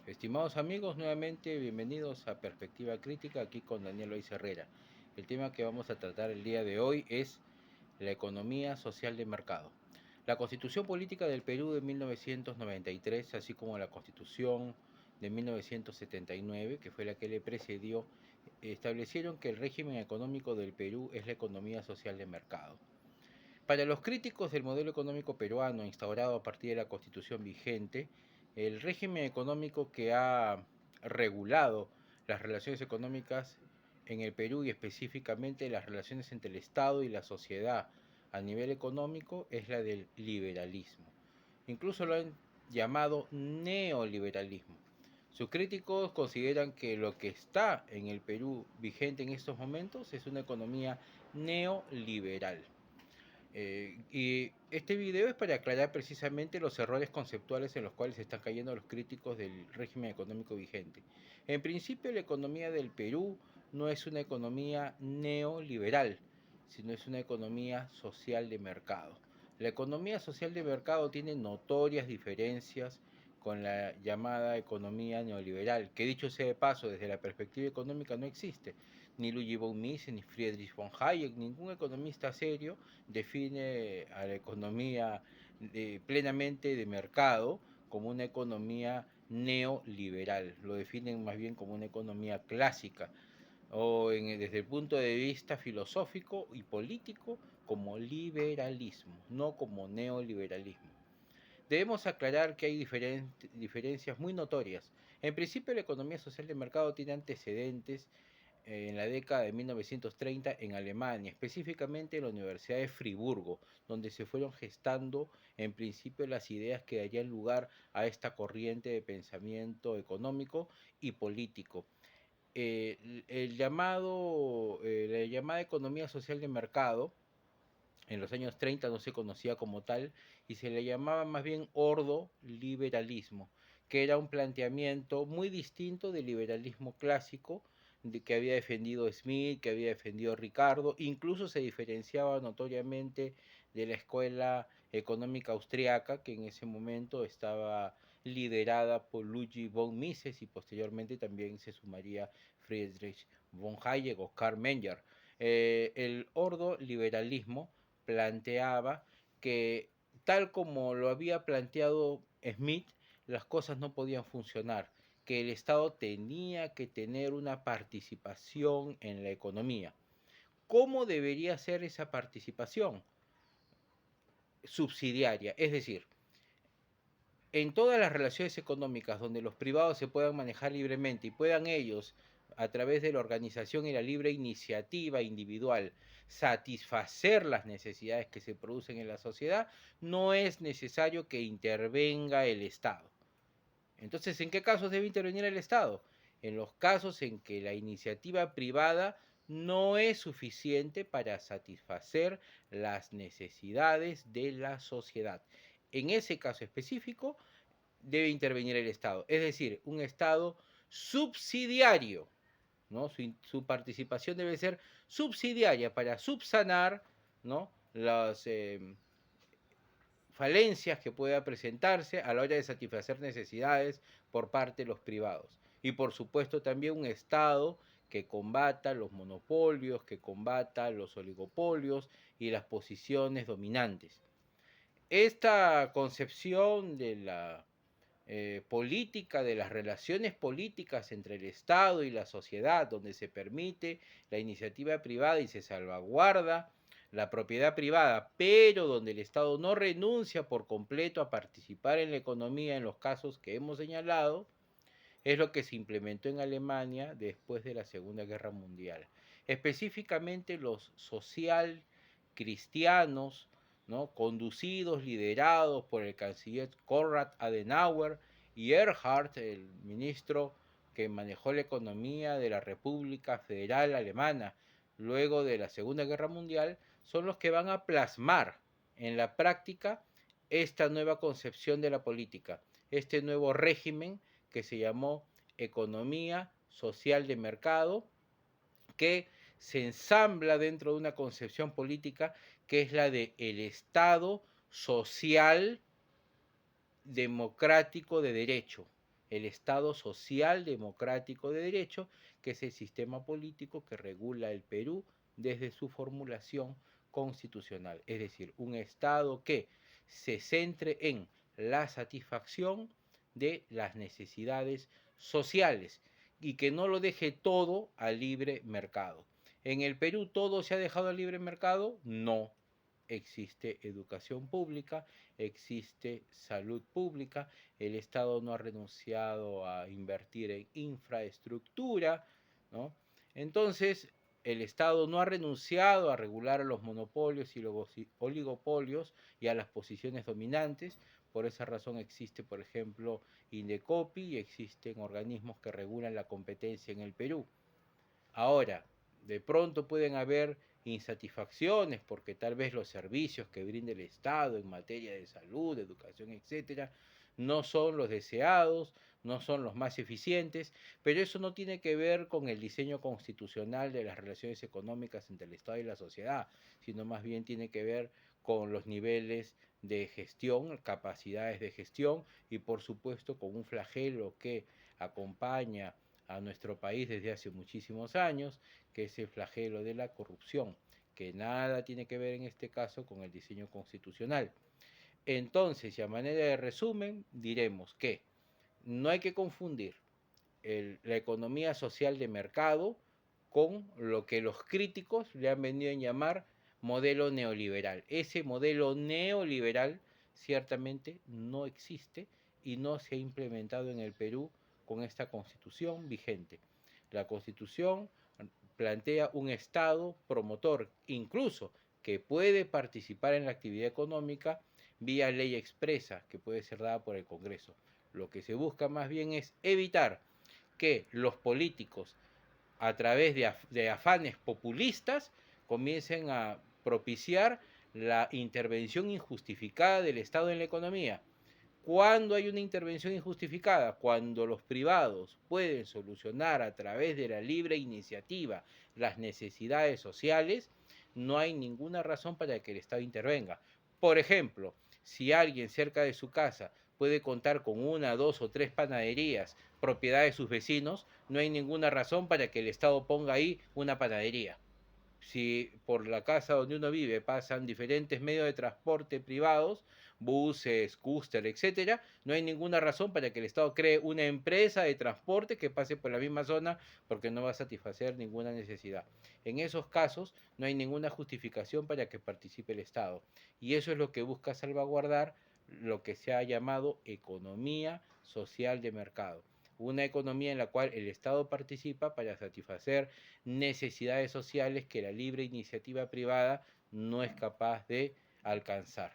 Estimados amigos, nuevamente bienvenidos a Perspectiva Crítica, aquí con Daniel Loaiza Herrera. El tema que vamos a tratar el día de hoy es la economía social de mercado. La Constitución Política del Perú de 1993, así como la Constitución de 1979, que fue la que le precedió, establecieron que el régimen económico del Perú es la economía social de mercado. Para los críticos del modelo económico peruano instaurado a partir de la Constitución vigente, el régimen económico que ha regulado las relaciones económicas en el Perú y específicamente las relaciones entre el Estado y la sociedad a nivel económico es la del liberalismo. Incluso lo han llamado neoliberalismo. Sus críticos consideran que lo que está en el Perú vigente en estos momentos es una economía neoliberal. Y este video es para aclarar precisamente los errores conceptuales en los cuales están cayendo los críticos del régimen económico vigente. En principio, la economía del Perú no es una economía neoliberal, sino es una economía social de mercado. La economía social de mercado tiene notorias diferencias con la llamada economía neoliberal, que dicho sea de paso, desde la perspectiva económica no existe. Ni Ludwig von Mises, ni Friedrich von Hayek, ningún economista serio define a la economía plenamente de mercado como una economía neoliberal, lo definen más bien como una economía clásica o desde el punto de vista filosófico y político como liberalismo, no como neoliberalismo. Debemos aclarar que hay diferencias muy notorias. En principio, la economía social de mercado tiene antecedentes en la década de 1930 en Alemania, específicamente en la Universidad de Friburgo, donde se fueron gestando en principio las ideas que darían lugar a esta corriente de pensamiento económico y político. La llamada economía social de mercado en los años 30 no se conocía como tal y se le llamaba más bien ordoliberalismo, que era un planteamiento muy distinto del liberalismo clásico que había defendido Smith, que había defendido Ricardo, incluso se diferenciaba notoriamente de la escuela económica austriaca que en ese momento estaba liderada por Ludwig von Mises y posteriormente también se sumaría Friedrich von Hayek o Karl Menger. El ordoliberalismo planteaba que tal como lo había planteado Smith, las cosas no podían funcionar, que el Estado tenía que tener una participación en la economía. ¿Cómo debería ser esa participación? Subsidiaria, es decir, en todas las relaciones económicas donde los privados se puedan manejar libremente y puedan ellos, a través de la organización y la libre iniciativa individual, satisfacer las necesidades que se producen en la sociedad, no es necesario que intervenga el Estado. Entonces, ¿en qué casos debe intervenir el Estado? En los casos en que la iniciativa privada no es suficiente para satisfacer las necesidades de la sociedad. En ese caso específico, debe intervenir el Estado, es decir, un Estado subsidiario, ¿no? Su participación debe ser subsidiaria para subsanar, ¿no? las falencias que pueda presentarse a la hora de satisfacer necesidades por parte de los privados. Y por supuesto también un Estado que combata los monopolios, que combata los oligopolios y las posiciones dominantes. Esta concepción de la política, de las relaciones políticas entre el Estado y la sociedad, donde se permite la iniciativa privada y se salvaguarda la propiedad privada, pero donde el Estado no renuncia por completo a participar en la economía en los casos que hemos señalado, es lo que se implementó en Alemania después de la Segunda Guerra Mundial. Específicamente los social cristianos, ¿no? Conducidos, liderados por el canciller Konrad Adenauer y Erhard, el ministro que manejó la economía de la República Federal Alemana luego de la Segunda Guerra Mundial, son los que van a plasmar en la práctica esta nueva concepción de la política, este nuevo régimen que se llamó economía social de mercado, que se ensambla dentro de una concepción política que es la de el Estado social democrático de derecho, el Estado social democrático de derecho, que es el sistema político que regula el Perú desde su formulación constitucional. Es decir, un Estado que se centre en la satisfacción de las necesidades sociales y que no lo deje todo al libre mercado. ¿En el Perú todo se ha dejado al libre mercado? No. Existe educación pública, existe salud pública, el Estado no ha renunciado a invertir en infraestructura, ¿no? Entonces, el Estado no ha renunciado a regular los monopolios y los oligopolios y a las posiciones dominantes. Por esa razón existe, por ejemplo, Indecopi y existen organismos que regulan la competencia en el Perú. Ahora, de pronto pueden haber insatisfacciones porque tal vez los servicios que brinda el Estado en materia de salud, educación, etcétera, no son los deseados, no son los más eficientes, pero eso no tiene que ver con el diseño constitucional de las relaciones económicas entre el Estado y la sociedad, sino más bien tiene que ver con los niveles de gestión, capacidades de gestión y por supuesto con un flagelo que acompaña a nuestro país desde hace muchísimos años, que es el flagelo de la corrupción, que nada tiene que ver en este caso con el diseño constitucional. Entonces, y a manera de resumen, diremos que no hay que confundir la economía social de mercado con lo que los críticos le han venido a llamar modelo neoliberal. Ese modelo neoliberal ciertamente no existe y no se ha implementado en el Perú con esta constitución vigente. La constitución plantea un Estado promotor, incluso que puede participar en la actividad económica vía ley expresa que puede ser dada por el Congreso. Lo que se busca más bien es evitar que los políticos, a través de afanes populistas, comiencen a propiciar la intervención injustificada del Estado en la economía. ¿Cuándo hay una intervención injustificada? Cuando los privados pueden solucionar a través de la libre iniciativa las necesidades sociales, no hay ninguna razón para que el Estado intervenga. Por ejemplo, si alguien cerca de su casa puede contar con una, dos o tres panaderías, propiedad de sus vecinos, no hay ninguna razón para que el Estado ponga ahí una panadería. Si por la casa donde uno vive pasan diferentes medios de transporte privados, buses, cúster, etcétera, no hay ninguna razón para que el Estado cree una empresa de transporte que pase por la misma zona porque no va a satisfacer ninguna necesidad. En esos casos no hay ninguna justificación para que participe el Estado. Y eso es lo que busca salvaguardar lo que se ha llamado economía social de mercado, una economía en la cual el Estado participa para satisfacer necesidades sociales que la libre iniciativa privada no es capaz de alcanzar.